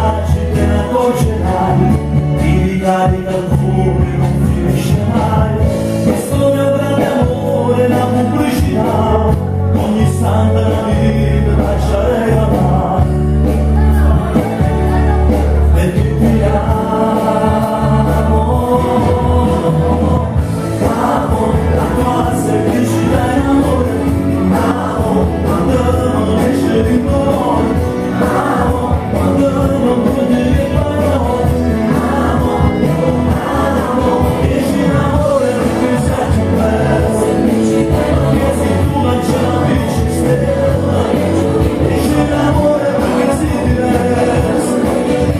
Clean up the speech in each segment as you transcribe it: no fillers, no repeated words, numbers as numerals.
baci te ne accorgerai, ti ricarica il fuoco e non finisce mai. Questo mio grande amore è la pubblicità, ogni istante la vita lasciare amare, perché ti amo, amo la tua semplicità in amore, amo quando non esce di cuore, amo quando non puoi dire parole, amo, esci in amore perché sei più bella, che sei tu non ce la dici stella, esci in amore perché sei diversa,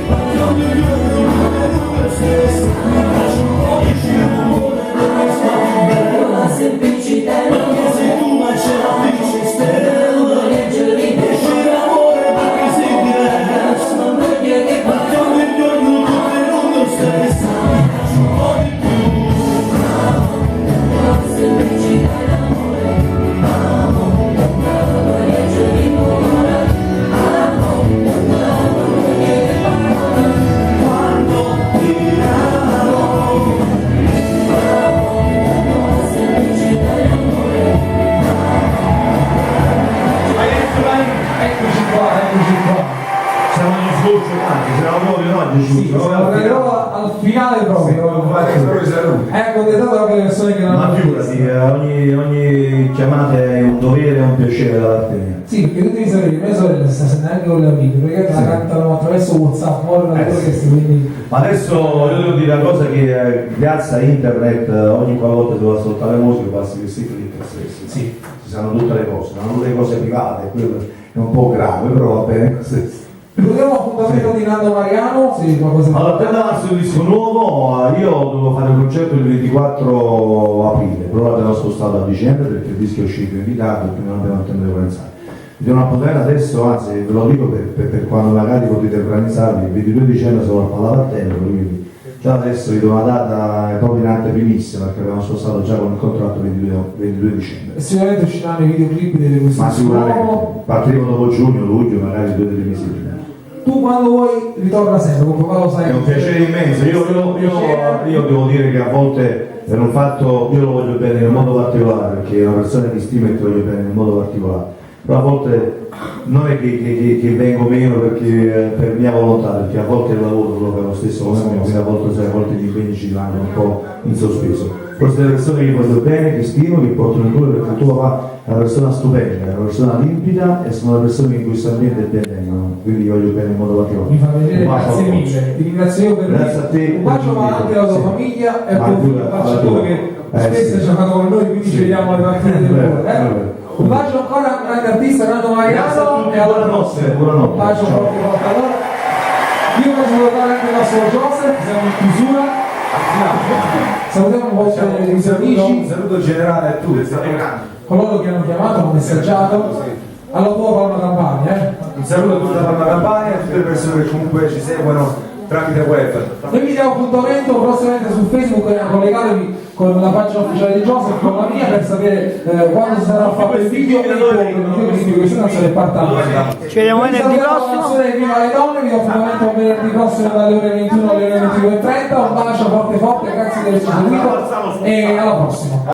perché ogni giorno è tu stessa, mi piace un po', esci in amore perché sei più bella, perché sei tu non ce la dici stella, esci in amore perché sei diversa, perché ogni giorno tu sei uno stessa, mi piace un po' di più. Eccoci qua. Siamo agli sgocciolati, siamo proprio oggi Sì, siamo arrivati al finale proprio. Ecco, ho detto anche le persone che non ma hanno figurati, ogni chiamata è un dovere e un piacere da parte mia. Sì, perché tu devi sapere, mia sorella sta sentendo anche con le amiche, perché la cantano attraverso WhatsApp, ora la sì. quindi. Ma adesso io devo dire una cosa che grazie a internet ogni qualvolta che devo ascoltare musica passi questi click stessi. Sì. Ci sono tutte le cose, non le cose private, quello è un po' grave, però va bene. Ricordiamo appuntamento di Nando Mariano, sì, qualcosa. Allora, per avanti un disco nuovo, io dovevo fare un concerto il 24 aprile, però l'abbiamo spostato a dicembre perché il disco è uscito in ritardo e non abbiamo tempo di organizzare. Vi do una potere adesso, anzi ve lo dico per quando magari potete organizzarvi, il 22 dicembre sono al Pallavattello, quindi già adesso vi do una data proprio in primissima perché abbiamo spostato già con il contratto 22 dicembre. E sicuramente usciranno i videoclip delle queste. Ma sicuramente, partiremo dopo giugno, luglio, magari 2 o 3 mesi prima. Tu quando vuoi ritorna sempre, come papà lo sai. È un piacere immenso, io devo dire che a volte per un fatto io lo voglio bene in un modo particolare, perché è una persona che stimo e ti voglio bene in un modo particolare, però a volte non è che vengo meno perché per mia volontà, perché a volte il lavoro lo fa lo stesso come me, quindi a volte gli impegni ci rimangono un po' in sospeso. Però siete persone che io voglio bene, che stimo, che portano in cuore, perché il tuo papà è una persona stupenda, è una persona limpida e sono le persone in cui sta ambiente ben vengono, quindi io voglio bene in modo particolare. Mi fa vedere, grazie mille, ti ringrazio io per grazie a te. Un bacio va anche alla tua famiglia e a tuo figlio, un bacio a tu che spesso ci ha fatto con noi, quindi ci vediamo alle partite del cuore. Un bacio ancora a un grande artista, Nando Mariano, e alla prossima. Buonanotte. Un bacio forte forte. Allora, io voglio salutare anche il nostro Joseph, siamo in chiusura. Salutiamo un po' i miei amici. Un saluto generale a tutti, state grandi. Coloro che hanno chiamato, hanno messaggiato. Alla tua Palma Campania, Un saluto a tutta la Palma Campania e a tutte le persone che comunque ci seguono tramite web. Noi vi diamo appuntamento prossimamente su Facebook, collegatevi con la pagina ufficiale di Joseph, con la mia, per sapere quando si sarà fatto il video e quindi questa canzone è partita. Ci vediamo venerdì prossimo. Viva le donne, vi do appuntamento venerdì prossimo dalle ore 21 alle ore 22:30. Un bacio forte forte, grazie di averci seguito e alla prossima.